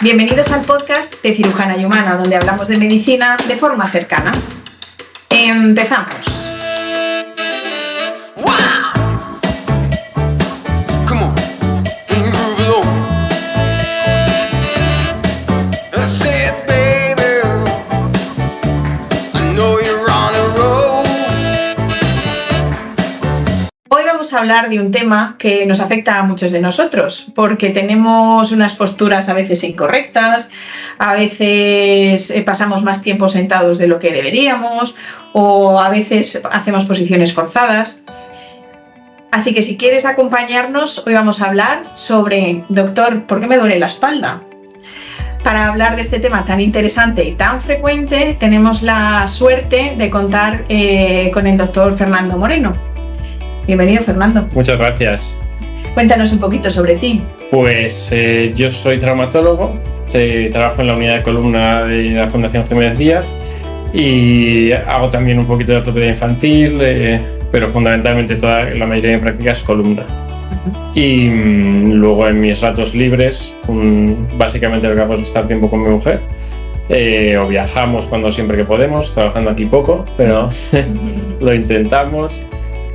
Bienvenidos al podcast de Cirujana y Humana, donde hablamos de medicina de forma cercana. Empezamos. A hablar de un tema que nos afecta a muchos de nosotros, porque tenemos unas posturas a veces incorrectas, a veces pasamos más tiempo sentados de lo que deberíamos, o a veces hacemos posiciones forzadas. Así que si quieres acompañarnos, hoy vamos a hablar sobre, doctor, ¿por qué me duele la espalda? Para hablar de este tema tan interesante y tan frecuente, tenemos la suerte de contar con el doctor Fernando Moreno. Bienvenido, Fernando. Muchas gracias. Cuéntanos un poquito sobre ti. Pues yo soy traumatólogo, trabajo en la unidad de columna de la Fundación Jiménez Díaz y hago también un poquito de ortopedia infantil, pero fundamentalmente la mayoría de mi práctica es columna. Y luego en mis ratos libres, básicamente lo que hago es estar tiempo con mi mujer. O viajamos siempre que podemos, trabajando aquí poco, pero lo intentamos.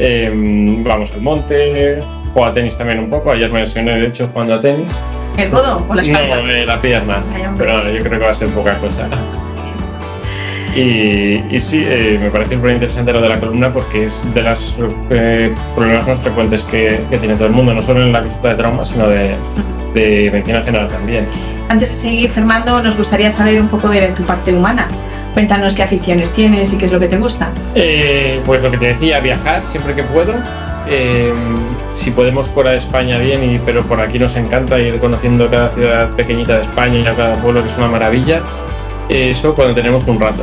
Vamos al monte, juego a tenis también un poco. Ayer me lesioné, de hecho, jugando a tenis. ¿El codo o la espalda? No, la pierna. Pero yo creo que va a ser poca cosa. Y sí, me parece muy interesante lo de la columna porque es de los problemas más frecuentes que tiene todo el mundo, no solo en la consulta de trauma, sino de medicina general también. Antes de seguir, Fernando, nos gustaría saber un poco de tu parte humana. Cuéntanos qué aficiones tienes y qué es lo que te gusta. Pues lo que te decía, viajar siempre que puedo. Si podemos fuera de España bien, pero por aquí nos encanta ir conociendo cada ciudad pequeñita de España y cada pueblo, que es una maravilla. Eso cuando tenemos un rato.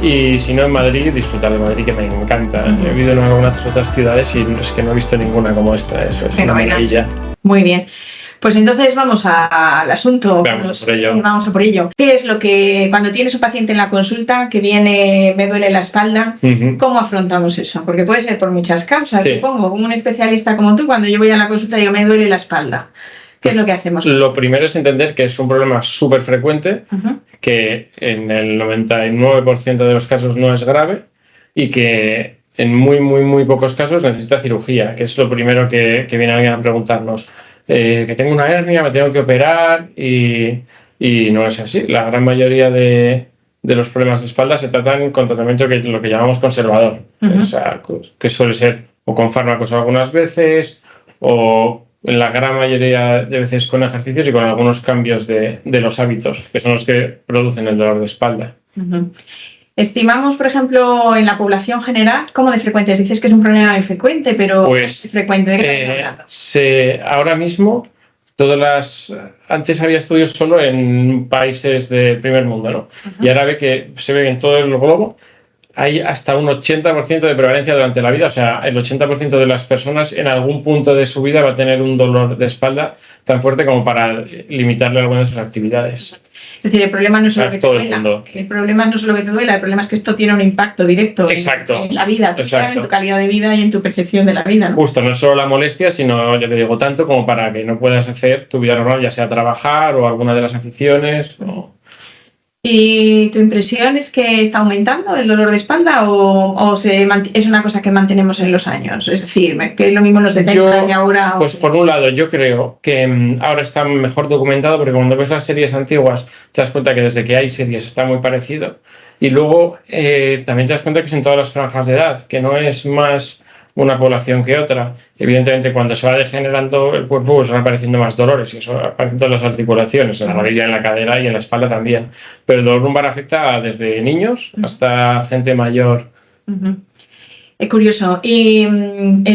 Y si no, en Madrid, disfrutar de Madrid, que me encanta. He vivido en algunas otras ciudades y es que no he visto ninguna como esta. Eso es una maravilla. Muy bien. Pues entonces vamos al asunto. Vamos a por ello. ¿Qué es lo que, cuando tienes un paciente en la consulta que viene, me duele la espalda, cómo afrontamos eso? Porque puede ser por muchas causas, sí. Supongo. Como un especialista como tú, cuando yo voy a la consulta digo, me duele la espalda. ¿Qué es lo que hacemos? Lo primero es entender que es un problema súper frecuente, que en el 99% de los casos no es grave y que en muy pocos casos necesita cirugía, que es lo primero que viene alguien a preguntarnos. Que tengo una hernia, me tengo que operar y no es así. La gran mayoría de los problemas de espalda se tratan con tratamiento lo que llamamos conservador, o sea, que suele ser o con fármacos algunas veces o en la gran mayoría de veces con ejercicios y con algunos cambios de los hábitos, que son los que producen el dolor de espalda. Estimamos, por ejemplo, en la población general, ¿cómo de frecuente? Dices que es un problema muy frecuente, pero pues, frecuente. ¿De qué estamos hablando? Ahora mismo, antes había estudios solo en países del primer mundo, ¿no? Y ahora se ve que en todo el globo hay hasta un 80% de prevalencia durante la vida, o sea, el 80% de las personas en algún punto de su vida va a tener un dolor de espalda tan fuerte como para limitarle alguna de sus actividades. Es decir, el problema no es solo que te duela. El problema no es solo que te duela, el problema es que esto tiene un impacto directo en la vida, en tu calidad de vida y en tu percepción de la vida, ¿no? Justo, no es solo la molestia, sino, ya te digo, tanto como para que no puedas hacer tu vida normal, ya sea trabajar o alguna de las aficiones. ¿Y tu impresión es que está aumentando el dolor de espalda o es una cosa que mantenemos en los años? Es decir, que es lo mismo los de 30 y ahora... Pues por un lado, yo creo que ahora está mejor documentado porque cuando ves las series antiguas te das cuenta que desde que hay series está muy parecido. Y luego también te das cuenta que es en todas las franjas de edad, que no es más una población que otra. Evidentemente, cuando se va degenerando el cuerpo, pues van apareciendo más dolores, y eso aparece en todas las articulaciones, en la rodilla, en la cadera y en la espalda también. Pero el dolor lumbar afecta desde niños hasta gente mayor. Es curioso. ¿Y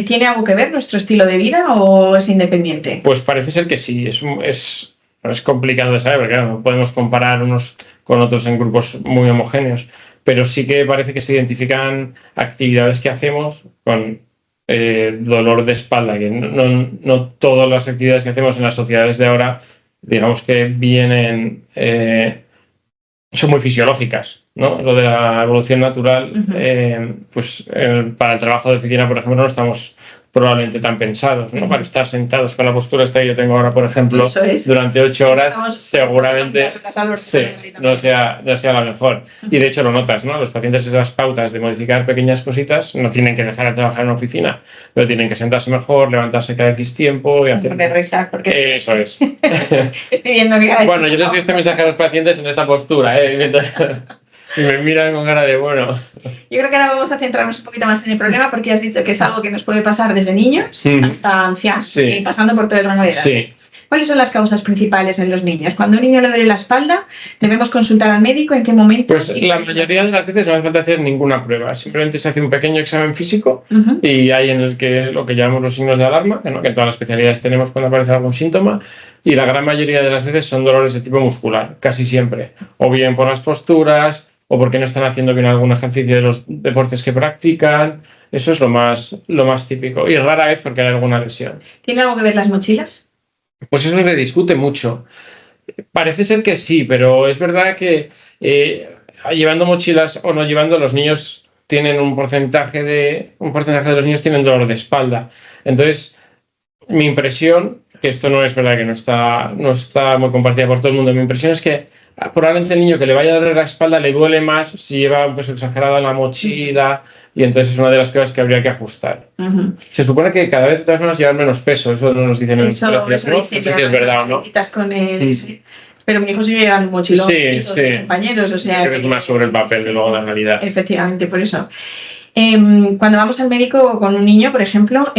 tiene algo que ver nuestro estilo de vida o es independiente? Pues parece ser que sí. Es complicado de saber, porque claro, no podemos comparar unos con otros en grupos muy homogéneos, pero sí que parece que se identifican actividades que hacemos con dolor de espalda, que no todas las actividades que hacemos en las sociedades de ahora, digamos que vienen, son muy fisiológicas, ¿no? Lo de la evolución natural, para el trabajo de oficina, por ejemplo, no estamos probablemente tan pensados, ¿no? Para estar sentados con la postura esta que yo tengo ahora, por ejemplo, durante 8 horas, seguramente no sea la mejor. Y de hecho lo notas, ¿no? Los pacientes esas pautas de modificar pequeñas cositas no tienen que dejar de trabajar en una oficina, pero tienen que sentarse mejor, levantarse cada X tiempo y hacer... Porque... Eso es. Estoy viendo que... Bueno, yo les doy este mensaje a los pacientes en esta postura, y me miran con cara de bueno. Yo creo que ahora vamos a centrarnos un poquito más en el problema porque has dicho que es algo que nos puede pasar desde niños hasta ancianos, pasando por todo el rango de edades. Sí. ¿Cuáles son las causas principales en los niños? Cuando a un niño le duele la espalda, ¿debemos consultar al médico? ¿En qué momento? Pues la mayoría de las veces no hace falta hacer ninguna prueba. Simplemente se hace un pequeño examen físico y hay en el que lo que llamamos los signos de alarma, que en todas las especialidades tenemos cuando aparece algún síntoma, y la gran mayoría de las veces son dolores de tipo muscular, casi siempre. O bien por las posturas, o porque no están haciendo bien algún ejercicio de los deportes que practican. Eso es lo más típico. Y rara vez porque hay alguna lesión. ¿Tiene algo que ver las mochilas? Pues eso se discute mucho. Parece ser que sí, pero es verdad que llevando mochilas o no llevando, los niños tienen un porcentaje de los niños tienen dolor de espalda. Entonces, mi impresión, que esto no es verdad, que no está muy compartida por todo el mundo, mi impresión es que probablemente el niño que le vaya a doler la espalda le duele más si lleva un peso exagerado en la mochila, y entonces es una de las cosas que habría que ajustar. Se supone que cada vez de todas maneras llevan menos peso, eso no nos dicen en el colegio, no sé si es verdad o no. Con el, pero mi hijo sigue llevando un mochilón, compañeros, o sea... Creo que es más sobre el papel de luego la realidad. Efectivamente, por eso. Cuando vamos al médico con un niño, por ejemplo,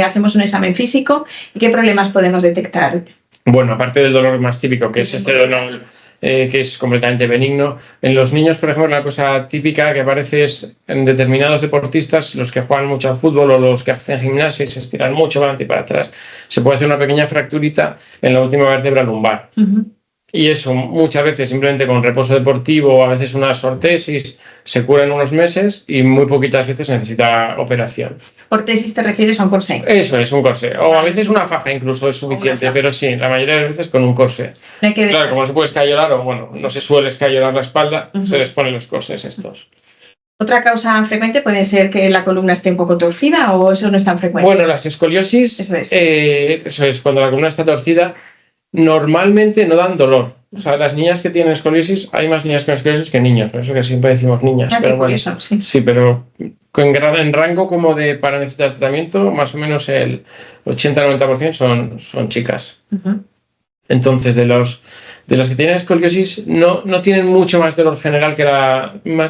hacemos un examen físico, ¿y qué problemas podemos detectar? Bueno, aparte del dolor más típico, que es este dolor que es completamente benigno, en los niños, por ejemplo, la cosa típica que aparece es en determinados deportistas, los que juegan mucho al fútbol o los que hacen gimnasia y se estiran mucho para adelante y para atrás, se puede hacer una pequeña fracturita en la última vértebra lumbar. Y eso muchas veces simplemente con reposo deportivo o a veces una ortesis se cura en unos meses y muy poquitas veces necesita operación. ¿Ortesis te refieres a un corsé? Eso es, un corsé. O a veces una faja incluso es suficiente, pero sí, la mayoría de las veces con un corsé. Claro, como no se puede escayolar o bueno, no se suele escayolar la espalda, se les ponen los corsés estos. ¿Otra causa frecuente puede ser que la columna esté un poco torcida o eso no es tan frecuente? Bueno, las escoliosis, eso es cuando la columna está torcida, normalmente no dan dolor. O sea, las niñas que tienen escoliosis, hay más niñas con escoliosis que niños, por eso que siempre decimos niñas. Pero bueno, sí, pero en rango como de para necesitar tratamiento, más o menos el 80-90% son chicas. Entonces, de las que tienen escoliosis, no tienen mucho más dolor general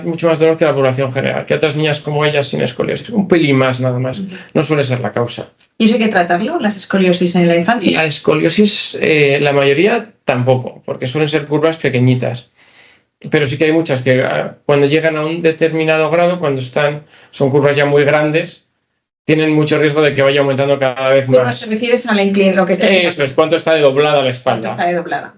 mucho más dolor que la población general, que otras niñas como ellas sin escoliosis. Un pelín más, nada más. No suele ser la causa. ¿Y eso hay que tratarlo, las escoliosis en la infancia? La escoliosis, la mayoría tampoco, porque suelen ser curvas pequeñitas. Pero sí que hay muchas que cuando llegan a un determinado grado, son curvas ya muy grandes, tienen mucho riesgo de que vaya aumentando cada vez más. ¿Te refieres al inclinación? Lo que está Eso es, cuánto está de doblada la espalda.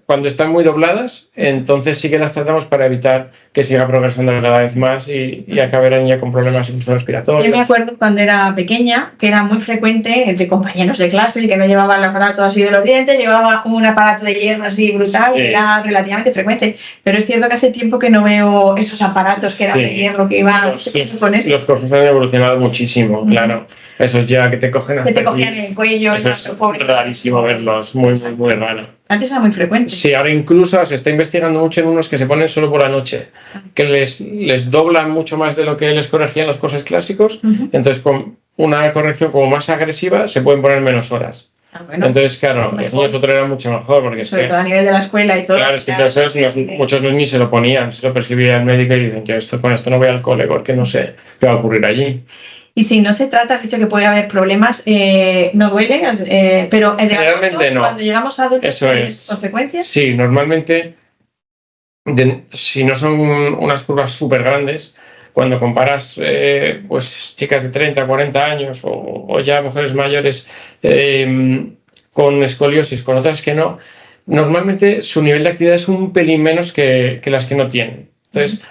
Cuando están muy dobladas, entonces sí que las tratamos para evitar que siga progresando cada vez más y acabe la niña con problemas incluso respiratorios. Yo me acuerdo cuando era pequeña que era muy frecuente entre compañeros de clase que no llevaban el aparato así de los dientes, llevaba un aparato de hierro así brutal, era relativamente frecuente. Pero es cierto que hace tiempo que no veo esos aparatos que eran de hierro que iban... Los corsés han evolucionado muchísimo, claro. Esos ya que te cogen hasta te cogían el cuello. Eso es rarísimo verlos, muy raro. Antes era muy frecuente. Sí, ahora incluso se está investigando mucho en unos que se ponen solo por la noche, que les doblan mucho más de lo que les corregían los corsés clásicos, entonces con una corrección como más agresiva se pueden poner menos horas. Bueno, entonces, claro, los niños lo toleran mucho mejor. Porque sobre todo a nivel de la escuela y todo. Claro, es que muchos ni se lo ponían, se lo prescribía el médico y dicen, yo con esto no voy al cole porque no sé qué va a ocurrir allí. Y si no se trata, has dicho que puede haber problemas, no duele, pero generalmente no. Cuando llegamos a adultos, ¿tienes consecuencias? Sí, normalmente, si no son unas curvas súper grandes, cuando comparas pues chicas de 30, 40 años o ya mujeres mayores con escoliosis, con otras que no, normalmente su nivel de actividad es un pelín menos que las que no tienen. Entonces,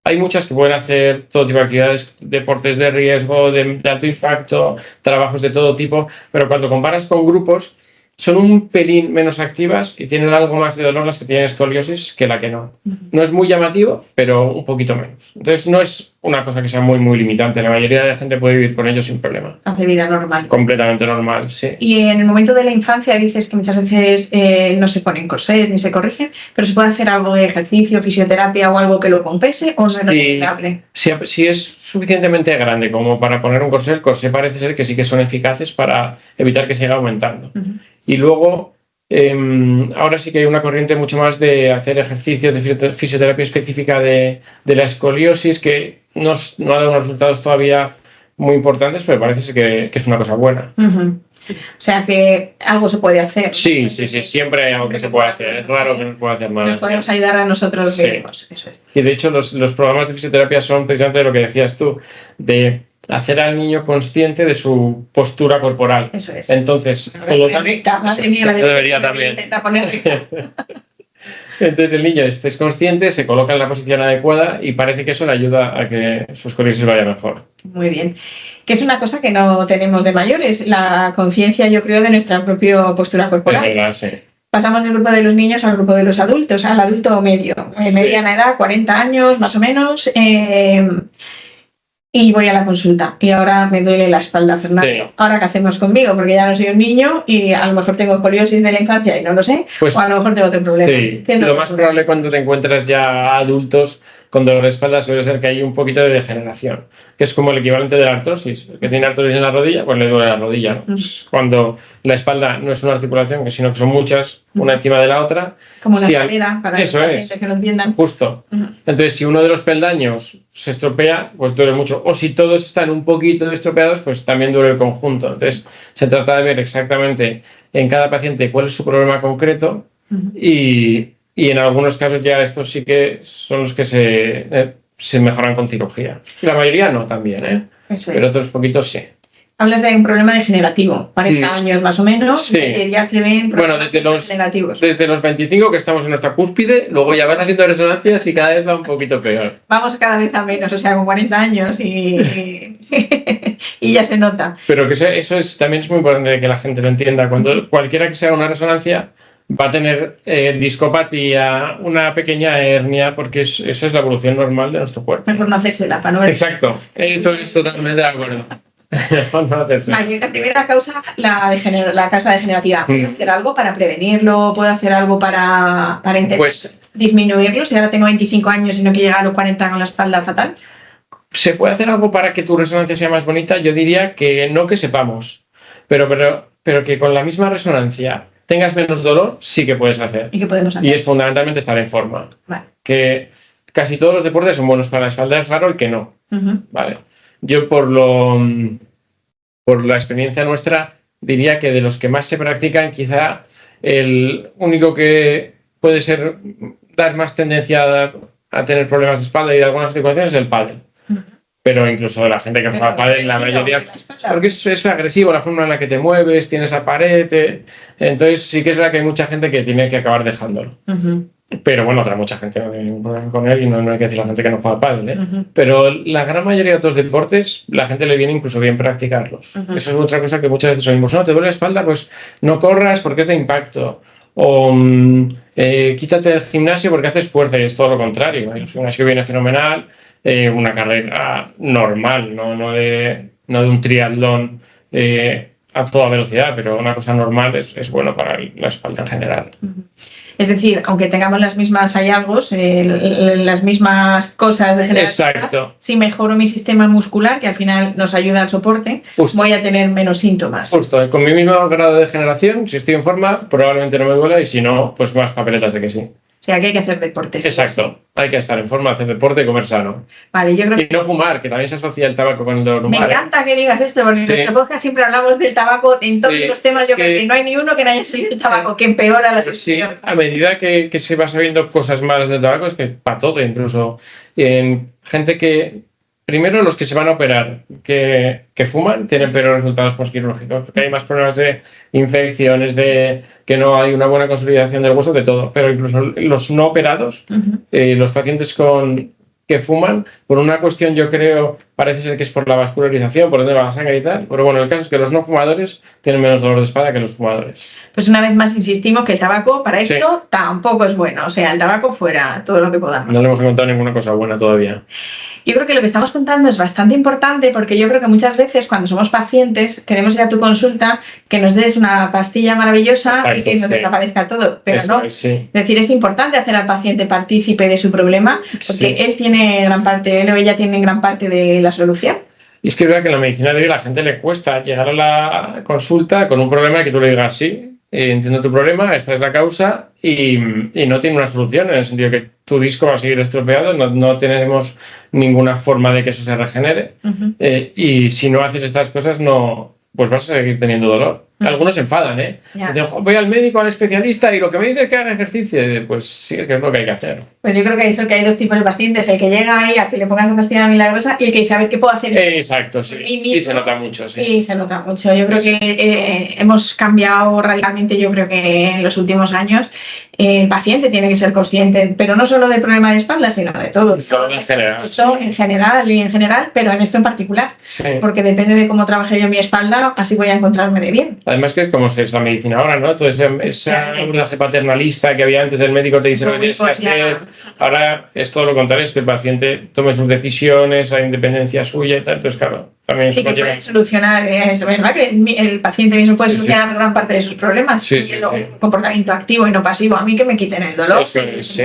hay muchas que pueden hacer todo tipo de actividades, deportes de riesgo, de alto impacto, trabajos de todo tipo, pero cuando comparas con grupos, son un pelín menos activas y tienen algo más de dolor las que tienen escoliosis que la que no. No es muy llamativo, pero un poquito menos. Entonces no es una cosa que sea muy, muy limitante. La mayoría de la gente puede vivir con ello sin problema. Hace vida normal. Completamente normal, sí. Y en el momento de la infancia dices que muchas veces no se ponen corsés ni se corrigen, pero ¿se puede hacer algo de ejercicio, fisioterapia o algo que lo compense o no es recomendable? Si es suficientemente grande como para poner un corsé, el corsé parece ser que sí que son eficaces para evitar que siga aumentando. Y luego, ahora sí que hay una corriente mucho más de hacer ejercicios de fisioterapia específica de la escoliosis que no ha dado unos resultados todavía muy importantes, pero parece ser que es una cosa buena. O sea que algo se puede hacer. Sí, siempre hay algo que se puede hacer. Es raro que no se pueda hacer más. Nos podemos ayudar a nosotros mismos. Eso es. Y de hecho los programas de fisioterapia son precisamente lo que decías tú, de hacer al niño consciente de su postura corporal. Eso es. Entonces, madre mía, debería también. Entonces el niño es consciente, se coloca en la posición adecuada y parece que eso le ayuda a que su escoliosis vaya mejor. Muy bien. Que es una cosa que no tenemos de mayores, la conciencia, yo creo, de nuestra propia postura corporal. Es verdad, sí. Pasamos del grupo de los niños al grupo de los adultos, al adulto medio, mediana edad, 40 años más o menos, y voy a la consulta y ahora me duele la espalda, Fernando. Sí. ¿Ahora qué hacemos conmigo? Porque ya no soy un niño y a lo mejor tengo escoliosis de la infancia y no lo sé, o a lo mejor tengo otro problema. Sí. Lo más probable cuando te encuentras ya adultos con dolor de espalda suele ser que hay un poquito de degeneración, que es como el equivalente de la artrosis. El que tiene artrosis en la rodilla, pues le duele la rodilla, ¿no? Cuando la espalda no es una articulación, sino que son muchas, una encima de la otra. Como una escalera, para eso la gente que lo entiendan. Justo. Entonces, si uno de los peldaños se estropea, pues duele mucho. O si todos están un poquito estropeados, pues también duele el conjunto. Entonces, se trata de ver exactamente en cada paciente cuál es su problema concreto y en algunos casos ya estos sí que son los que se mejoran con cirugía. La mayoría no también, ¿eh? Pero otros poquitos sí. Hablas de un problema degenerativo, 40 años más o menos, ya se ven problemas degenerativos. Desde los 25 que estamos en nuestra cúspide, luego ya van haciendo resonancias y cada vez va un poquito peor. Vamos cada vez a menos, o sea, con 40 años y ya se nota. Pero que eso también es muy importante que la gente lo entienda. Cuando cualquiera que se haga una resonancia va a tener discopatía, una pequeña hernia, porque eso es la evolución normal de nuestro cuerpo. Mejor no hacérsela, para no ver. Exacto, eso es totalmente de acuerdo. Vale, la primera causa, la causa degenerativa. ¿Puedo hacer algo para prevenirlo? ¿Puedo hacer algo para intentar disminuirlo? Si ahora tengo 25 años y no quiero llegar a los 40 con la espalda fatal. ¿Se puede hacer algo para que tu resonancia sea más bonita? Yo diría que no que sepamos, pero que con la misma resonancia tengas menos dolor, sí que puedes hacer. ¿Y qué podemos hacer? Y es fundamentalmente estar en forma. Vale. Que casi todos los deportes son buenos para la espalda, es raro el que no. Vale. Yo por la experiencia nuestra diría que de los que más se practican, quizá el único que puede dar más tendencia a tener problemas de espalda y de algunas articulaciones es el pádel. Pero incluso la gente que juega pádel, la mayoría, porque es agresivo la forma en la que te mueves, tienes la pared, entonces sí que es verdad que hay mucha gente que tiene que acabar dejándolo. Pero bueno, otra mucha gente no tiene ningún problema con él y no hay que decir a la gente que no juega pádel, Pero la gran mayoría de otros deportes, la gente le viene incluso bien practicarlos. Eso es otra cosa que muchas veces oímos, no, te duele la espalda, pues no corras porque es de impacto. O quítate del gimnasio porque haces fuerza, y es todo lo contrario. El gimnasio viene fenomenal, una carrera normal, no de un triatlón a toda velocidad, pero una cosa normal es bueno para la espalda en general. Es decir, aunque tengamos las mismas hallazgos, las mismas cosas degenerativas, si mejoro mi sistema muscular, que al final nos ayuda al soporte, voy a tener menos síntomas. Justo, con mi mismo grado de degeneración, si estoy en forma, probablemente no me duela y si no, pues más papeletas de que sí. O sea, que hay que hacer deporte. Exacto, hay que estar en forma, hacer deporte y comer sano. Vale, yo creo y no fumar, que también se asocia el tabaco con el dolor. Me encanta que digas esto, porque en nuestro podcast siempre hablamos del tabaco en todos los temas. Yo creo que no hay ni uno que no haya salido el tabaco, que empeora las situaciones. A medida que se va sabiendo cosas malas del tabaco, es que para todo, incluso en gente que... Primero, los que se van a operar que fuman tienen peores resultados postquirúrgicos, porque hay más problemas de infecciones, de que no hay una buena consolidación del hueso, de todo. Pero incluso los no operados, los pacientes que fuman, por una cuestión, yo creo, parece ser que es por la vascularización, por donde va la sangre y tal, pero bueno, el caso es que los no fumadores tienen menos dolor de espalda que los fumadores. Pues una vez más insistimos que el tabaco para esto tampoco es bueno, o sea, el tabaco fuera, todo lo que podamos. No le hemos encontrado ninguna cosa buena todavía. Yo creo que lo que estamos contando es bastante importante porque yo creo que muchas veces cuando somos pacientes queremos ir a tu consulta que nos des una pastilla maravillosa y que nos desaparezca todo, pero eso no. Es decir, es importante hacer al paciente partícipe de su problema porque él tiene gran parte, él o ella tiene gran parte de la solución. Y es que es verdad que en la medicina de hoy a la gente le cuesta llegar a la consulta con un problema que tú le digas sí. Entiendo tu problema, esta es la causa y no tiene una solución en el sentido que tu disco va a seguir estropeado, no tenemos ninguna forma de que eso se regenere y si no haces estas cosas pues vas a seguir teniendo dolor. Algunos se enfadan, Dicen, voy al médico, al especialista y lo que me dice es que haga ejercicio. Pues sí, es que es lo que hay que hacer. Pues yo creo que eso, que hay dos tipos de pacientes, el que llega ahí a que le pongan una pastilla milagrosa y el que dice, a ver, ¿qué puedo hacer? Exacto, sí. Y se nota mucho, sí. Y se nota mucho. Yo creo que hemos cambiado radicalmente, yo creo que en los últimos años el paciente tiene que ser consciente, pero no solo del problema de espalda, sino de todo. Todo en general. Esto en general, pero en esto en particular. Sí. Porque depende de cómo trabaje yo mi espalda, así voy a encontrarme de bien. Además que es como es la medicina ahora, ¿no? Todo ese abordaje paternalista que había antes del médico te dice lo que tienes que hacer. Ahora es todo lo contrario, es que el paciente tome sus decisiones a independencia suya y tal. Entonces, claro, también sí, que puede solucionar, es verdad que el paciente mismo puede solucionar gran parte de sus problemas. Un comportamiento activo y no pasivo. A mí que me quiten el dolor. Eso es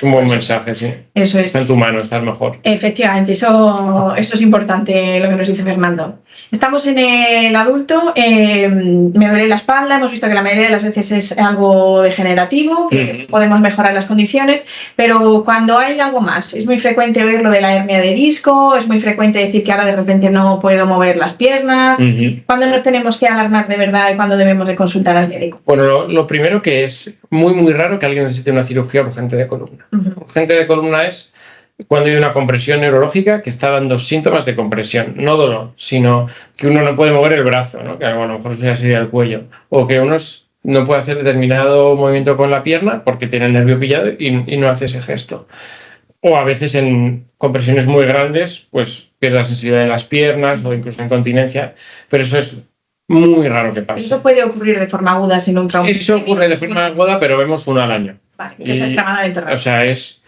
un buen mensaje, sí. Eso es. Está en tu mano, estar mejor. Efectivamente, eso es importante lo que nos dice Fernando. Estamos en el adulto, me duele la espalda, hemos visto que la mayoría de las veces es algo degenerativo, que podemos mejorar las condiciones, pero cuando hay algo más, es muy frecuente oír lo de la hernia de disco, es muy frecuente decir que ahora de repente no puedo mover las piernas. ¿Cuándo nos tenemos que alarmar de verdad y cuándo debemos de consultar al médico? Bueno, lo primero que es muy, muy raro que alguien necesite una cirugía urgente de columna. Urgente de columna es cuando hay una compresión neurológica que está dando síntomas de compresión, no dolor, sino que uno no puede mover el brazo, ¿no? Que a lo mejor ya sería el cuello, o que uno no puede hacer determinado movimiento con la pierna porque tiene el nervio pillado y no hace ese gesto. O a veces en compresiones muy grandes, pues pierde la sensibilidad de las piernas o incluso incontinencia, pero eso es muy raro que pase. Eso puede ocurrir de forma aguda sin un trauma. Eso ocurre de forma aguda, pero vemos uno al año. Vale, que eso es extremadamente raro. O sea, es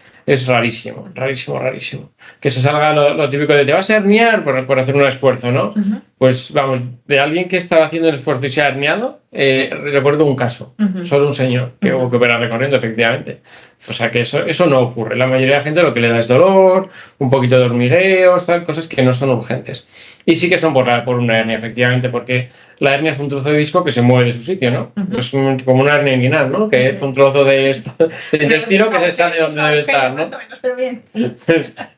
rarísimo, rarísimo, rarísimo. Que se salga lo típico de te vas a herniar por hacer un esfuerzo, ¿no? Pues vamos, de alguien que estaba haciendo el esfuerzo y se ha herniado, recuerdo un caso, solo un señor que hubo que operarle corriendo, efectivamente. O sea que eso no ocurre. La mayoría de la gente lo que le da es dolor, un poquito de hormigueos, tal, cosas que no son urgentes. Y sí que son por una hernia, efectivamente, porque la hernia es un trozo de disco que se mueve de su sitio, ¿no? Es como una hernia inguinal, ¿no? Que es un trozo de intestino que se sale de donde debe estar, ¿no? Pero bien.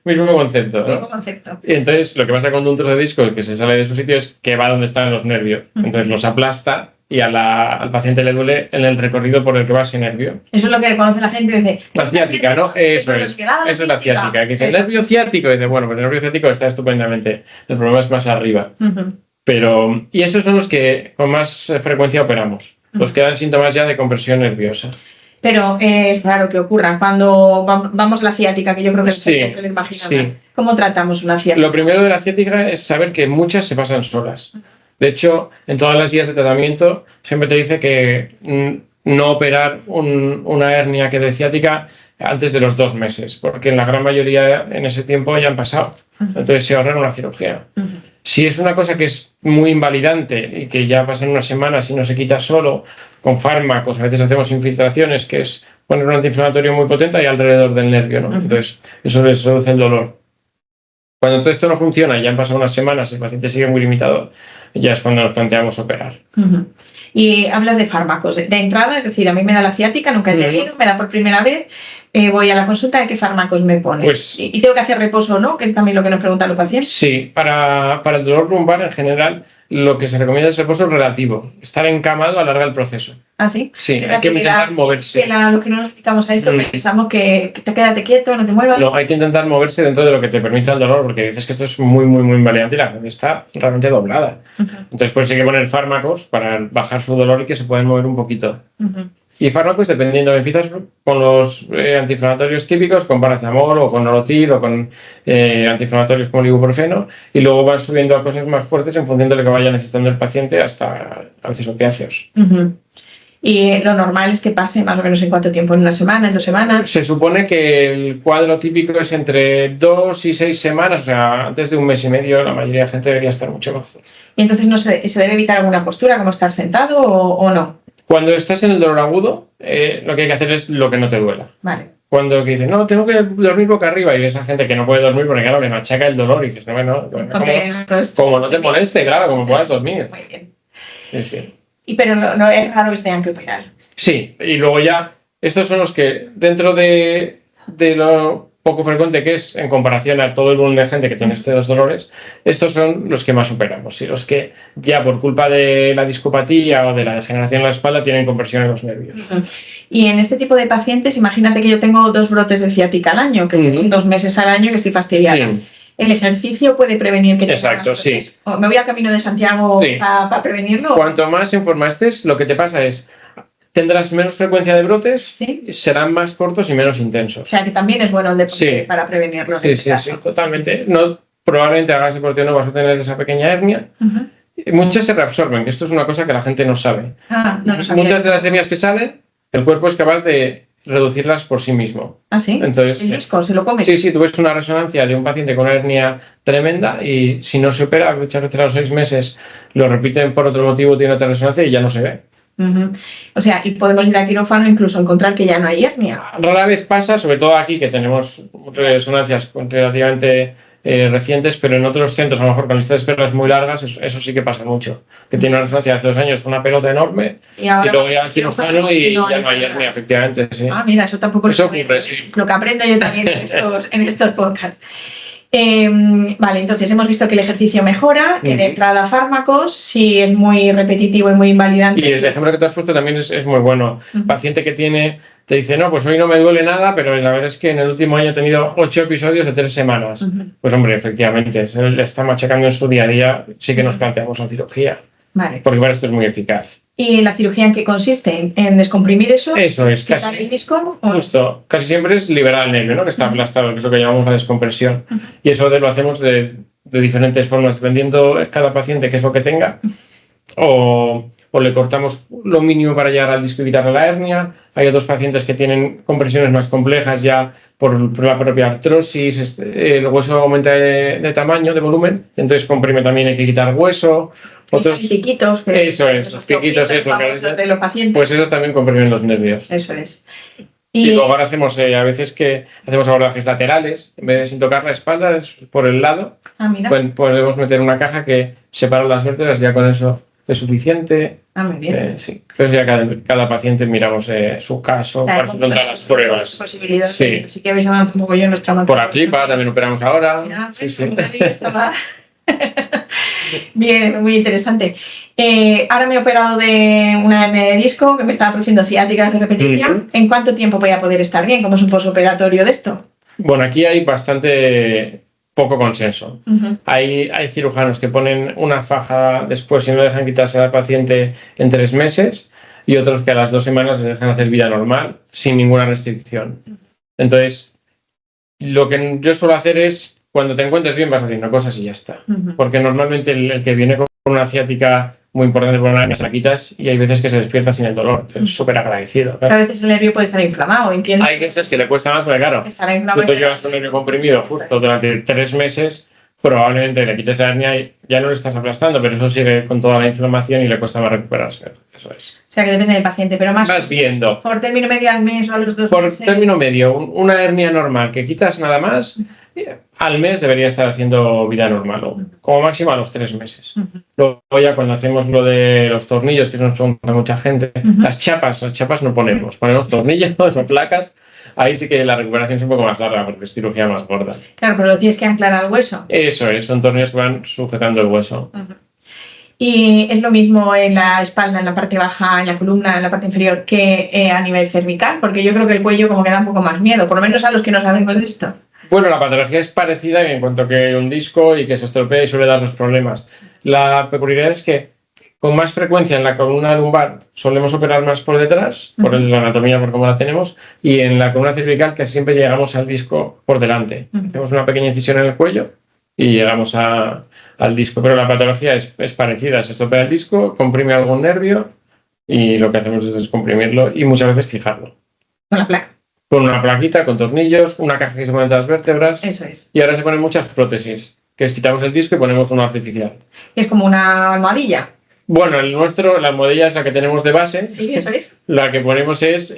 Mismo concepto, ¿no? Mismo concepto. Y entonces lo que pasa con un trozo de disco que se sale de su sitio es que va donde están los nervios. Entonces los aplasta y al paciente le duele en el recorrido por el que va ese nervio. Eso es lo que reconoce la gente y dice... La ciática, ¿no? Eso es la ciática. Que dice, nervio ciático. Y dice, bueno, pues el nervio ciático está estupendamente. El problema es más arriba. Pero, y estos son los que con más frecuencia operamos. Los que dan síntomas ya de compresión nerviosa. Pero es raro que ocurra cuando vamos a la ciática, que yo creo que se lo imaginan. Sí. ¿Cómo tratamos una ciática? Lo primero de la ciática es saber que muchas se pasan solas. De hecho, en todas las guías de tratamiento siempre te dice que no operar una hernia que de ciática antes de los 2 meses, porque en la gran mayoría en ese tiempo ya han pasado. Entonces se ahorran una cirugía. Si es una cosa que es muy invalidante y que ya pasan unas semanas y no se quita solo con fármacos, a veces hacemos infiltraciones, que es poner un antiinflamatorio muy potente ahí alrededor del nervio, ¿no? Entonces eso les reduce el dolor. Cuando todo esto no funciona y ya han pasado unas semanas y el paciente sigue muy limitado, ya es cuando nos planteamos operar. Y hablas de fármacos. De entrada, es decir, a mí me da la ciática, nunca he leído, me da por primera vez, voy a la consulta, ¿de qué fármacos me pone? Pues, ¿Y tengo que hacer reposo o no? Que es también lo que nos preguntan los pacientes. Sí, para el dolor lumbar en general, lo que se recomienda es reposo relativo. Estar encamado alarga el proceso. ¿Ah, sí? Sí, hay que intentar moverse. Los que no nos explicamos a esto, pensamos que quédate quieto, no te muevas. No, hay que intentar moverse dentro de lo que te permita el dolor, porque dices que esto es muy, muy, muy invalidante y la gente está realmente doblada. Entonces, pues hay que poner fármacos para bajar su dolor y que se puedan mover un poquito. Y fármacos, dependiendo, empiezas con los antiinflamatorios típicos, con paracetamol o con Nolotil o con antiinflamatorios como el ibuprofeno, y luego vas subiendo a cosas más fuertes en función de lo que vaya necesitando el paciente, hasta a veces opiáceos. Y lo normal es que pase más o menos en cuánto tiempo, en una semana, en 2 semanas. Se supone que el cuadro típico es entre 2 y 6 semanas, o sea, antes de 1 mes y medio la mayoría de gente debería estar mucho mejor. Y entonces ¿se debe evitar alguna postura, como estar sentado o no? Cuando estás en el dolor agudo, lo que hay que hacer es lo que no te duela. Vale. Cuando dices, no, tengo que dormir boca arriba, y esa gente que no puede dormir porque, claro, le machaca el dolor, y dices, no, como no te moleste, claro, como puedas dormir. Muy bien. Sí. Pero no es raro que se tengan que operar. Sí, y luego ya, estos son los que, dentro de lo poco frecuente que es en comparación a todo el volumen de gente que tiene estos dolores, estos son los que más operamos, y los que ya por culpa de la discopatía o de la degeneración en la espalda tienen compresión en los nervios. Y en este tipo de pacientes, imagínate que yo tengo 2 brotes de ciática al año, que 2 meses al año que estoy fastidiada. ¿El ejercicio puede prevenir que Exacto, sí. ¿O me voy al Camino de Santiago para prevenirlo? Cuanto más en forma estés, lo que te pasa es tendrás menos frecuencia de brotes, ¿sí? Serán más cortos y menos intensos. O sea, que también es bueno el deporte para prevenirlo. Sí, totalmente. No, probablemente hagas deporte o no vas a tener esa pequeña hernia. Muchas se reabsorben, que esto es una cosa que la gente no sabe. Muchas de las hernias que salen, el cuerpo es capaz de reducirlas por sí mismo. ¿Ah, sí? Entonces, ¿el disco se lo come? Sí, tú ves una resonancia de un paciente con una hernia tremenda y si no se opera, muchas veces a los 6 meses lo repiten por otro motivo, tiene otra resonancia y ya no se ve. O sea, y podemos ir a quirófano e incluso encontrar que ya no hay hernia. Rara vez pasa, sobre todo aquí que tenemos resonancias relativamente recientes, pero en otros centros, a lo mejor con listas de esperas muy largas, eso sí que pasa mucho. Que tiene una resonancia de hace 2 años, una pelota enorme, y luego ya al quirófano y ya no hay hernia, efectivamente. Sí. Mira, eso tampoco lo ocurre, sí. Lo que aprendo yo también en estos podcasts. Vale, entonces hemos visto que el ejercicio mejora, que de entrada fármacos, si es muy repetitivo y muy invalidante. Y el ejemplo que te has puesto también es muy bueno. Paciente que te dice, no, pues hoy no me duele nada, pero la verdad es que en el último año he tenido 8 episodios de 3 semanas. Pues hombre, efectivamente, se le está machacando en su día a día, sí que nos planteamos la cirugía. Vale. Porque para esto es muy eficaz. ¿Y la cirugía en qué consiste? ¿En descomprimir eso? Eso es, casi. ¿El disco? Justo, casi siempre es liberar el nervio, ¿no? Que está aplastado, que es lo que llamamos la descompresión. Y eso lo hacemos de diferentes formas, dependiendo de cada paciente qué es lo que tenga. O le cortamos lo mínimo para llegar al disco y quitarle la hernia. Hay otros pacientes que tienen compresiones más complejas ya por la propia artrosis, el hueso aumenta de tamaño, de volumen, entonces comprime también, hay que quitar hueso. Otros piquitos. Eso es, los piquitos, eso. De los pacientes. Pues eso también comprimen los nervios. Eso es. Y luego ahora hacemos, a veces que hacemos abordajes laterales, en vez de sin tocar la espalda, es por el lado. Mira. Podemos meter una caja que separa las vértebras, ya con eso es suficiente. Muy bien. Sí. Entonces ya cada paciente miramos su caso para encontrar las pruebas. Posibilidades. Sí que habéis avanzado un poco en nuestra materia. Por la tripa también operamos ahora. Mira, Bien, muy interesante. Ahora me he operado de una hernia de disco que me estaba produciendo ciáticas de repetición. ¿En cuánto tiempo voy a poder estar bien? ¿Cómo es un posoperatorio de esto? Bueno, aquí hay bastante poco consenso. Hay cirujanos que ponen una faja después y no dejan quitarse al paciente en 3 meses y otros que a las 2 semanas les dejan hacer vida normal sin ninguna restricción. Entonces, lo que yo suelo hacer es, cuando te encuentres bien vas haciendo cosas y ya está. Porque normalmente el que viene con una ciática muy importante por una hernia se la quitas y hay veces que se despierta sin el dolor. Entonces, súper agradecido. A veces el nervio puede estar inflamado, ¿entiendes? Hay veces que le cuesta más, porque claro, si tú llevas un nervio comprimido justo durante 3 meses, probablemente le quites la hernia y ya no lo estás aplastando, pero eso sigue con toda la inflamación y le cuesta más recuperarse. Eso es. O sea que depende del paciente, pero más. Vas viendo. ¿Por término medio al mes o a los 2 meses? Por término medio, una hernia normal que quitas nada más, al mes debería estar haciendo vida normal, o como máximo a los 3 meses. Luego ya cuando hacemos lo de los tornillos, que nos pregunta mucha gente, las chapas no ponemos tornillos o placas. Ahí sí que la recuperación es un poco más larga porque es cirugía más gorda. Claro, pero lo tienes que anclar al hueso. Eso es, son tornillos que van sujetando el hueso. Y es lo mismo en la espalda, en la parte baja, en la columna, en la parte inferior, que a nivel cervical, porque yo creo que el cuello como que da un poco más miedo, por lo menos a los que no sabemos de esto. Bueno, la patología es parecida en cuanto que un disco y que se estropea y suele dar los problemas. La peculiaridad es que con más frecuencia en la columna lumbar solemos operar más por detrás, por la anatomía, por cómo la tenemos, y en la columna cervical casi siempre llegamos al disco por delante. Hacemos una pequeña incisión en el cuello y llegamos al disco, pero la patología es parecida. Se estropea el disco, comprime algún nervio y lo que hacemos es descomprimirlo y muchas veces fijarlo. Con la placa. Con una plaquita, con tornillos, una caja que se pone entre las vértebras. Eso es. Y ahora se ponen muchas prótesis, que es quitamos el disco y ponemos uno artificial. Es como una almohadilla. Bueno, el nuestro, la almohadilla es la que tenemos de base. Sí, eso es. La que ponemos es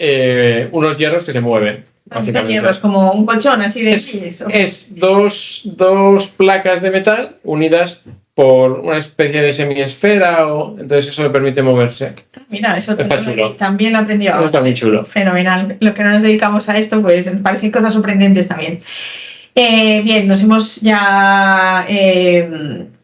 unos hierros que se mueven, básicamente. Hierros, como un colchón así de... Es dos placas de metal unidas por una especie de semiesfera, entonces eso le permite moverse. Mira, eso está chulo. También lo he aprendido ahora. Está muy chulo. Fenomenal. Lo que no nos dedicamos a esto, pues me parecen cosas sorprendentes también. Bien, nos hemos ya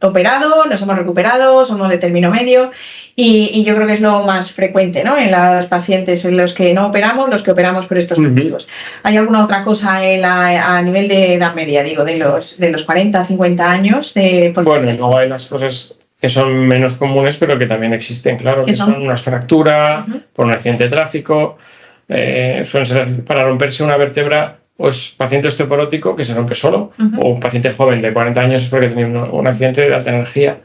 operado, nos hemos recuperado, somos de término medio y yo creo que es lo más frecuente, ¿no? En los pacientes en los que no operamos, los que operamos por estos motivos. ¿Hay alguna otra cosa a nivel de edad media, digo, de los 40, 50 años? Bueno, luego hay las cosas que son menos comunes, pero que también existen, claro, que son unas fracturas por un accidente de tráfico, suelen ser para romperse una vértebra. O es paciente osteoporótico que se rompe solo, o un paciente joven de 40 años es porque tiene un accidente de alta energía.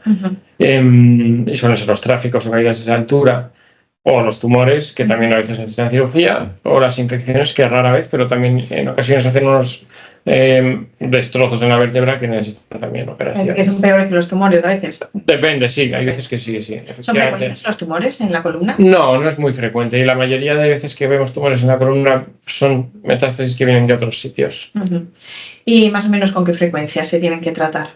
Y suelen ser los tráficos o caídas de altura, o los tumores, que también a veces necesitan cirugía, o las infecciones, que rara vez, pero también en ocasiones hacen unos destrozos en la vértebra que necesitan también operación. Que son peores que los tumores a veces. Depende, sí, hay veces que sí. ¿Son frecuentes los tumores en la columna? No es muy frecuente, y la mayoría de veces que vemos tumores en la columna son metástasis que vienen de otros sitios. ¿Y más o menos con qué frecuencia se tienen que tratar?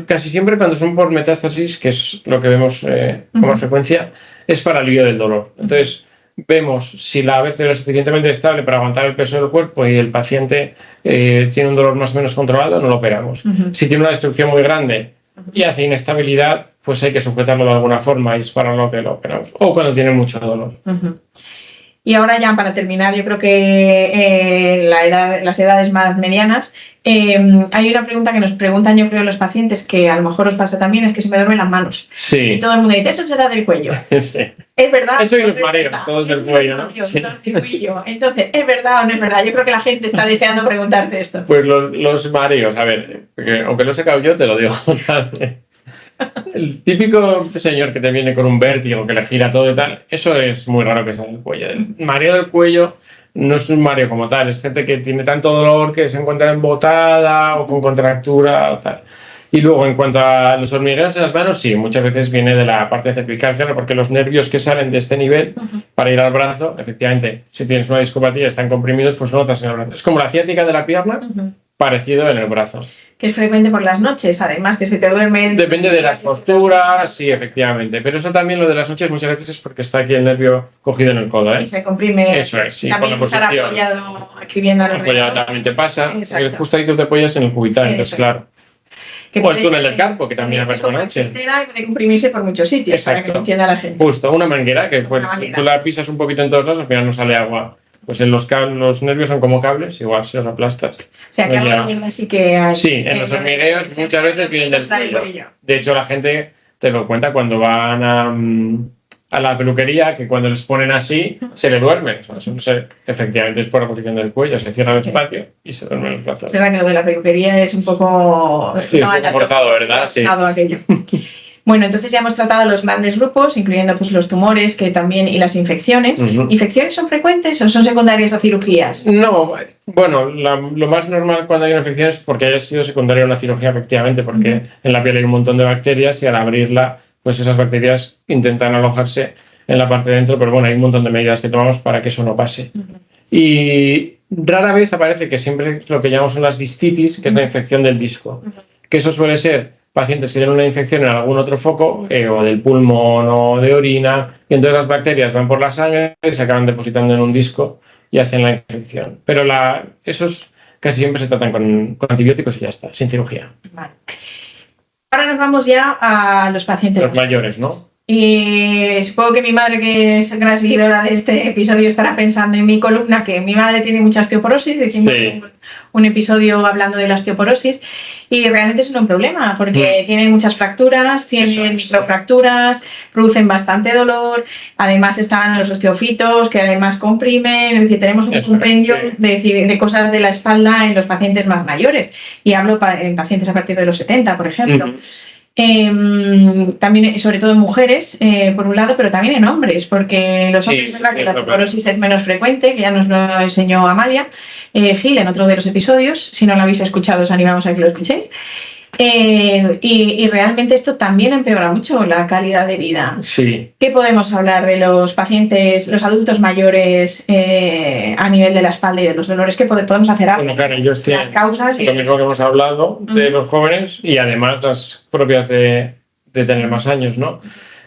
Casi siempre cuando son por metástasis, que es lo que vemos con más frecuencia, es para alivio del dolor. Entonces, vemos si la vértebra es suficientemente estable para aguantar el peso del cuerpo y el paciente tiene un dolor más o menos controlado, no lo operamos. Si tiene una destrucción muy grande y hace inestabilidad, pues hay que sujetarlo de alguna forma y es para lo que lo operamos. O cuando tiene mucho dolor. Y ahora ya para terminar, yo creo que las edades más medianas, hay una pregunta que nos preguntan, yo creo, los pacientes, que a lo mejor os pasa también, es que se me duermen las manos. Sí. Y todo el mundo dice, eso será del cuello. Sí. Es verdad. Eso y los mareos, todos del cuello, ¿no? Entonces, ¿es verdad o no es verdad? Yo creo que la gente está deseando preguntarte esto. Pues los mareos, a ver, aunque lo he sacado yo, te lo digo. El típico señor que te viene con un vértigo, que le gira todo y tal, eso es muy raro que sea del cuello. El mareo del cuello no es un mareo como tal, es gente que tiene tanto dolor que se encuentra embotada o con contractura o tal. Y luego, en cuanto a los hormigueos en las manos, sí, muchas veces viene de la parte cervical, claro, porque los nervios que salen de este nivel para ir al brazo, efectivamente, si tienes una discopatía y están comprimidos, pues lo notas en el brazo. Es como la ciática de la pierna, parecido en el brazo. Que es frecuente por las noches, además, que se te duermen. Depende de las posturas, sí, efectivamente. Pero eso también, lo de las noches, muchas veces es porque está aquí el nervio cogido en el codo, ¿eh? Y se comprime. Eso es, sí, también con la estar posición. apoyado, escribiendo al Apoyado también te pasa. Justo ahí tú te apoyas en el cubital, entonces, claro. O el túnel del carpo, que también pasa con noche. De comprimirse por muchos sitios, exacto, para que entienda la gente. Justo, una manguera que pues, tú la pisas un poquito en todos lados, al final no sale agua. Pues en los nervios son como cables, igual si los aplastas. O sea, que algo de mierda sí que hay. Sí, en los hormigueos muchas veces vienen del cuello. De hecho, la gente te lo cuenta cuando van a la peluquería, que cuando les ponen así, se le duermen. O sea, eso efectivamente es por la posición del cuello, se cierra el espacio y se duermen los brazos. Es verdad que lo de la peluquería es un poco... Sí, un poco forzado, ¿verdad? Sí. Aquello. Bueno, entonces ya hemos tratado los grandes grupos, incluyendo pues, los tumores que también, y las infecciones. ¿Infecciones son frecuentes o son secundarias a cirugías? No, bueno, lo más normal cuando hay una infección es porque haya sido secundaria a una cirugía, efectivamente, porque en la piel hay un montón de bacterias y al abrirla, pues esas bacterias intentan alojarse en la parte de dentro, pero bueno, hay un montón de medidas que tomamos para que eso no pase. Y rara vez aparece, que siempre lo que llamamos son las discitis, que es la infección del disco, que eso suele ser pacientes que tienen una infección en algún otro foco, o del pulmón o de orina, y entonces las bacterias van por la sangre y se acaban depositando en un disco y hacen la infección. Pero esos casi siempre se tratan con antibióticos y ya está, sin cirugía. Vale. Ahora nos vamos ya a los pacientes. Los mayores, ¿no? Y supongo que mi madre, que es gran seguidora de este episodio, estará pensando en mi columna, que mi madre tiene mucha osteoporosis. Hicimos un episodio hablando de la osteoporosis y realmente es un problema porque tienen muchas fracturas, tienen microfracturas, producen bastante dolor, además están los osteofitos que además comprimen, es decir, tenemos un compendio de cosas de la espalda en los pacientes más mayores, y hablo en pacientes a partir de los 70, por ejemplo. También, sobre todo en mujeres, por un lado, pero también en hombres, porque los hombres, verdad que la osteoporosis es menos frecuente, que ya nos lo enseñó Amalia Gil en otro de los episodios. Si no lo habéis escuchado, os animamos a que lo escuchéis. Y realmente esto también empeora mucho la calidad de vida. Sí. ¿Qué podemos hablar de los pacientes, los adultos mayores, a nivel de la espalda y de los dolores? ¿Qué podemos hacer? Bueno, claro, ellos tienen las causas lo mismo que hemos hablado de los jóvenes, y además las propias de tener más años, ¿no?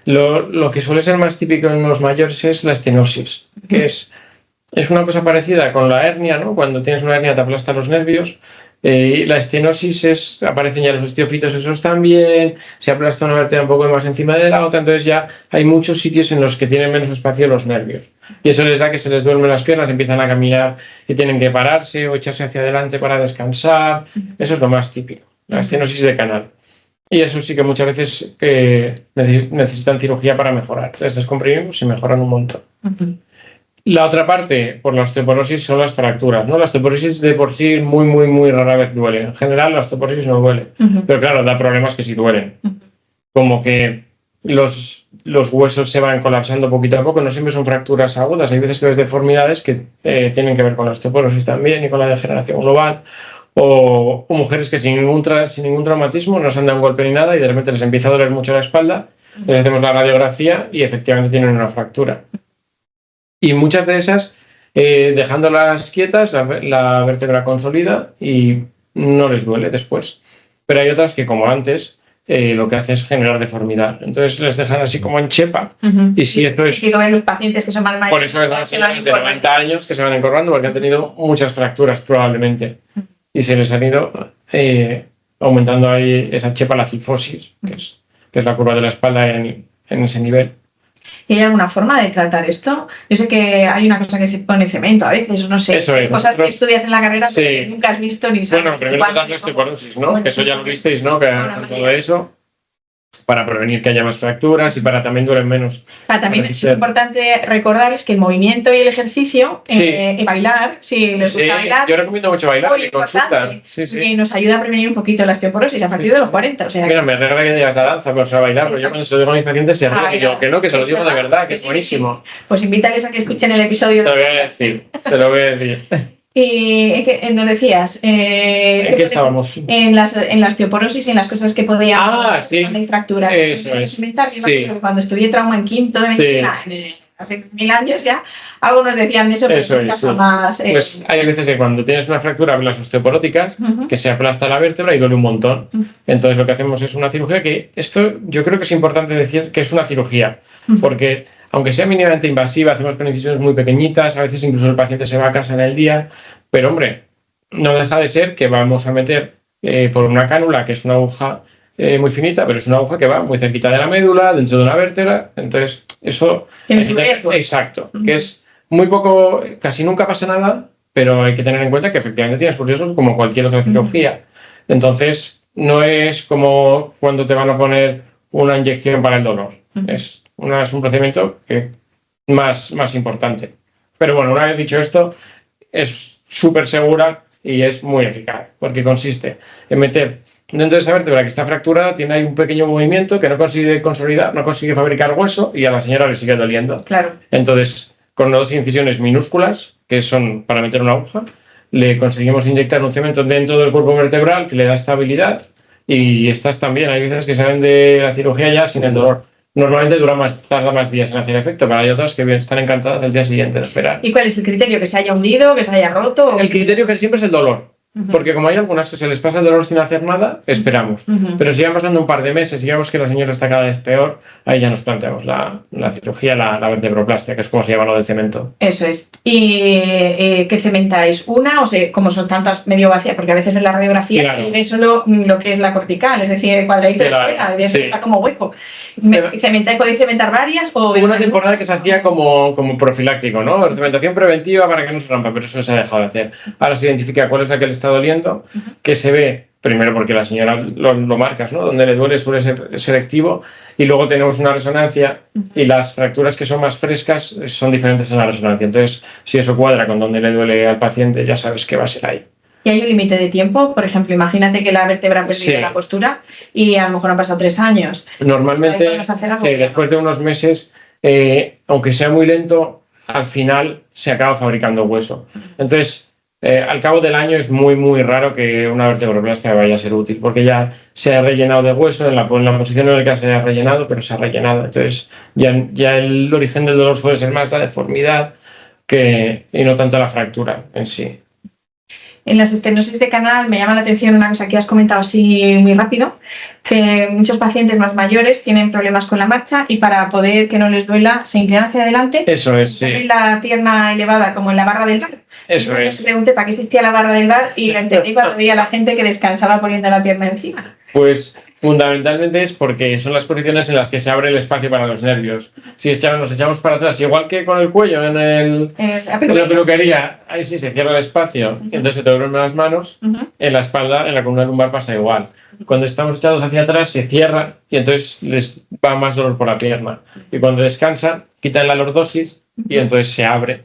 Lo que suele ser más típico en los mayores es la estenosis, que es una cosa parecida con la hernia, ¿no? Cuando tienes una hernia te aplasta los nervios. La estenosis aparecen ya los osteofitos, esos también, se aplasta una vértebra un poco más encima de la otra, entonces ya hay muchos sitios en los que tienen menos espacio los nervios, y eso les da que se les duermen las piernas, empiezan a caminar y tienen que pararse o echarse hacia adelante para descansar. Eso es lo más típico, la estenosis de canal, y eso sí que muchas veces necesitan cirugía para mejorar, les descomprimimos y mejoran un montón. La otra parte, por la osteoporosis, son las fracturas, ¿no? La osteoporosis de por sí muy, muy, muy rara vez duele. En general, la osteoporosis no duele. Pero claro, da problemas que sí duelen. Como que los huesos se van colapsando poquito a poco. No siempre son fracturas agudas. Hay veces que ves deformidades que tienen que ver con la osteoporosis también y con la degeneración global. O mujeres que sin ningún traumatismo no se han dado un golpe ni nada y de repente les empieza a doler mucho la espalda. Les hacemos la radiografía y efectivamente tienen una fractura. Y muchas de esas, dejándolas quietas, la vértebra consolida y no les duele después. Pero hay otras que, como antes, lo que hace es generar deformidad. Entonces les dejan así como en chepa. Y si esto es... Y los pacientes que son más mayores. Por eso es las señores de 90 años que se van encorvando porque han tenido muchas fracturas probablemente. Y se les han ido aumentando ahí esa chepa, la cifosis, que es la curva de la espalda en ese nivel. ¿Y hay alguna forma de tratar esto? Yo sé que hay una cosa que se pone cemento a veces, no sé, eso es, cosas que estudias en la carrera sí, que nunca has visto ni sabes. Bueno, primero tratas la osteoporosis, ¿no? Bueno, que eso ya lo visteis, ¿no? Que con todo eso, para prevenir que haya más fracturas y para también duren menos. También es importante recordarles que el movimiento y el ejercicio, bailar, si les gusta bailar. Yo recomiendo mucho bailar y consultar. Y nos ayuda a prevenir un poquito la osteoporosis a partir de los 40. O sea, mira, me alegra que digas la danza, pues a bailar, pero yo cuando se lo digo a mis pacientes se ríen y yo que no, que se lo digo de verdad, que es buenísimo. Pues invítales a que escuchen el episodio. Te lo voy a decir. Y nos decías ¿en qué estábamos? En la osteoporosis y en las cosas que podían de fracturas. Eso es. Cuando estudié trauma en quinto de medicina, hace 1000 años ya, algo nos decían de eso, pero eso es, más, pues hay veces que cuando tienes una fractura, las osteoporóticas, que se aplasta la vértebra y duele un montón. Entonces lo que hacemos es una cirugía, que esto yo creo que es importante decir que es una cirugía, porque aunque sea mínimamente invasiva, hacemos incisiones muy pequeñitas, a veces incluso el paciente se va a casa en el día, pero hombre, no deja de ser que vamos a meter por una cánula, que es una aguja muy finita, pero es una aguja que va muy cerquita de la médula, dentro de una vértebra, entonces eso... Exacto, que es muy poco, casi nunca pasa nada, pero hay que tener en cuenta que efectivamente tiene sus riesgos como cualquier otra cirugía. Entonces, no es como cuando te van a poner una inyección para el dolor, es un procedimiento más importante. Pero bueno, una vez dicho esto, es súper segura y es muy eficaz, porque consiste en meter dentro de esa vértebra que está fracturada, tiene ahí un pequeño movimiento que no consigue consolidar, no consigue fabricar hueso y a la señora le sigue doliendo. Claro. Entonces, con 2 incisiones minúsculas, que son para meter una aguja, le conseguimos inyectar un cemento dentro del cuerpo vertebral que le da estabilidad, y estas también, hay veces que salen de la cirugía ya sin el dolor. Normalmente tarda más días en hacer efecto, pero hay otras que están encantadas el día siguiente de esperar. ¿Y cuál es el criterio? ¿Que se haya hundido, que se haya roto? El criterio que siempre es el dolor. Porque como hay algunas que se les pasa el dolor sin hacer nada, esperamos. Pero si van pasando un par de meses y vemos que la señora está cada vez peor, ahí ya nos planteamos la cirugía, la vertebroplastia, que es como se llama lo del cemento. Eso es. ¿Y qué cementáis? ¿Una? O sea, como son tantas medio vacías, porque a veces en la radiografía Claro. ves solo lo que es la cortical, es decir, el cuadradito de fuera, está como hueco. ¿Podéis cementar varias? O hubo una temporada que se hacía como profiláctico, ¿no? Cementación preventiva para que no se rompa, pero eso se ha dejado de hacer. Ahora se identifica cuál es la que le está doliendo, que se ve, primero porque la señora lo marcas, ¿no? Donde le duele suele ser selectivo, y luego tenemos una resonancia y las fracturas que son más frescas son diferentes en la resonancia. Entonces, si eso cuadra con donde le duele al paciente, ya sabes que va a ser ahí. ¿Y hay un límite de tiempo? Por ejemplo, imagínate que la vértebra ha perdido la postura y a lo mejor han pasado 3 años. Normalmente, después de unos meses, aunque sea muy lento, al final se acaba fabricando hueso. Entonces, al cabo del año es muy, muy raro que una vertebroplastia vaya a ser útil, porque ya se ha rellenado de hueso en la posición en la que se ha rellenado, pero se ha rellenado. Entonces, ya el origen del dolor suele ser más la deformidad y no tanto la fractura en sí. En las estenosis de canal me llama la atención una cosa que has comentado así muy rápido, que muchos pacientes más mayores tienen problemas con la marcha y para poder que no les duela se inclinan hacia adelante. Eso es, sí. La pierna elevada como en la barra del bar. Eso es. Me pregunté para qué existía la barra del bar y la entendí cuando veía a la gente que descansaba poniendo la pierna encima. Pues fundamentalmente es porque son las posiciones en las que se abre el espacio para los nervios. Si nos echamos para atrás, igual que con el cuello en la peluquería, ahí sí se cierra el espacio, y entonces se te duermen las manos. En la espalda, en la columna lumbar pasa igual. Cuando estamos echados hacia atrás se cierra y entonces les va más dolor por la pierna. Y cuando descansan, quitan la lordosis y entonces se abre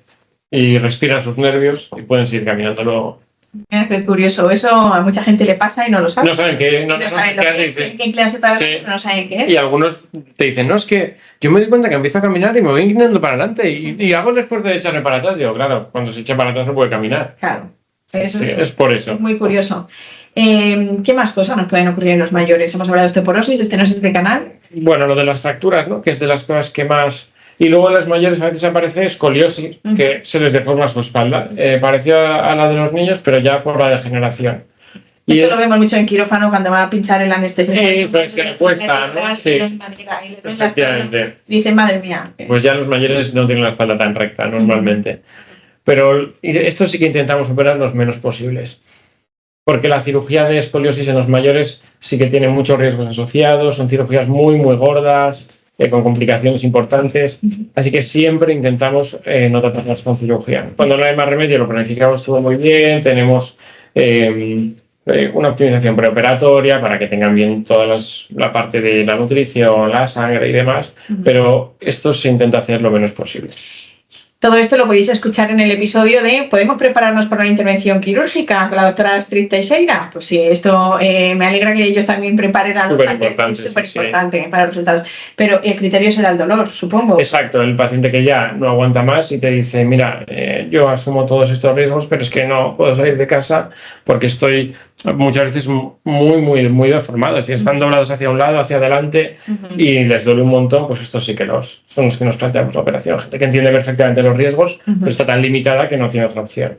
y respiran sus nervios y pueden seguir caminando luego. Qué curioso, eso a mucha gente le pasa y no lo sabe. No saben qué, no saben lo que es, que inclinarse para adelante, no saben qué es. Y algunos te dicen, no, es que yo me doy cuenta que empiezo a caminar y me voy inclinando para adelante y hago el esfuerzo de echarme para atrás. Digo, claro, cuando se echa para atrás no puede caminar. Claro. Es por eso. Es muy curioso. ¿Qué más cosas nos pueden ocurrir en los mayores? Hemos hablado de osteoporosis, estenosis de canal. Bueno, lo de las fracturas, ¿no? Que es de las cosas que más... Y luego en las mayores a veces aparece escoliosis, que se les deforma su espalda. Parecido a la de los niños, pero ya por la degeneración. Y esto lo vemos mucho en quirófano cuando va a pinchar el anestesio. Es que le cuesta, ¿no? Sí. Efectivamente. Dicen, madre mía. Pues ya los mayores no tienen la espalda tan recta normalmente. Pero esto sí que intentamos operar los menos posibles. Porque la cirugía de escoliosis en los mayores sí que tiene muchos riesgos asociados, son cirugías muy, muy gordas, con complicaciones importantes, así que siempre intentamos no tratarlas con cirugía. Cuando no hay más remedio, lo planificamos todo muy bien, tenemos una optimización preoperatoria para que tengan bien toda la parte de la nutrición, la sangre y demás, pero esto se intenta hacer lo menos posible. Todo esto lo podéis escuchar en el episodio de ¿podemos prepararnos para una intervención quirúrgica con la doctora Astrid Teixeira? Pues sí, esto me alegra que ellos también preparen algo súper importante para los resultados. Pero el criterio será el dolor, supongo. Exacto, el paciente que ya no aguanta más y te dice, mira, yo asumo todos estos riesgos, pero es que no puedo salir de casa porque estoy muchas veces muy, muy, muy deformado. Si están doblados hacia un lado, hacia adelante y les duele un montón, pues estos sí que son los que nos planteamos la operación. Gente que entiende perfectamente los riesgos, pero está tan limitada que no tiene otra opción.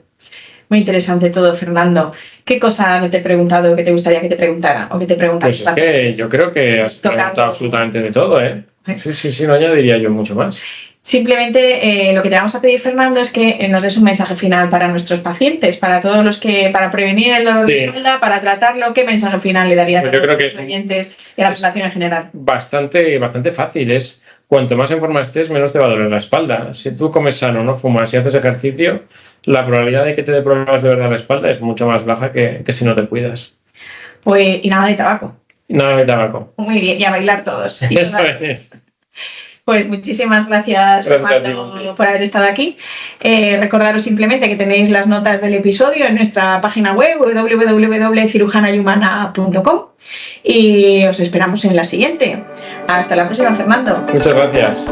Muy interesante todo, Fernando. ¿Qué cosa no te he preguntado que te gustaría que te preguntara? O que te preguntara? Pues es que yo creo que has preguntado absolutamente de todo, ¿eh? Sí, no añadiría yo mucho más. Simplemente lo que te vamos a pedir, Fernando, es que nos des un mensaje final para nuestros pacientes, para todos los que, para prevenir el dolor de espalda, para tratarlo. ¿Qué mensaje final le darías a los pacientes y a la población en general? Bastante fácil. Es cuanto más en forma estés, menos te va a doler la espalda. Si tú comes sano, no fumas y haces ejercicio, la probabilidad de que te dé problemas de verdad la espalda es mucho más baja que si no te cuidas. Pues, y nada de tabaco. Nada de tabaco. Muy bien, y a bailar todos. Pues muchísimas gracias Fernando, por haber estado aquí. Recordaros simplemente que tenéis las notas del episodio en nuestra página web www.cirujanayhumana.com y os esperamos en la siguiente. Hasta la próxima, Fernando. Muchas gracias.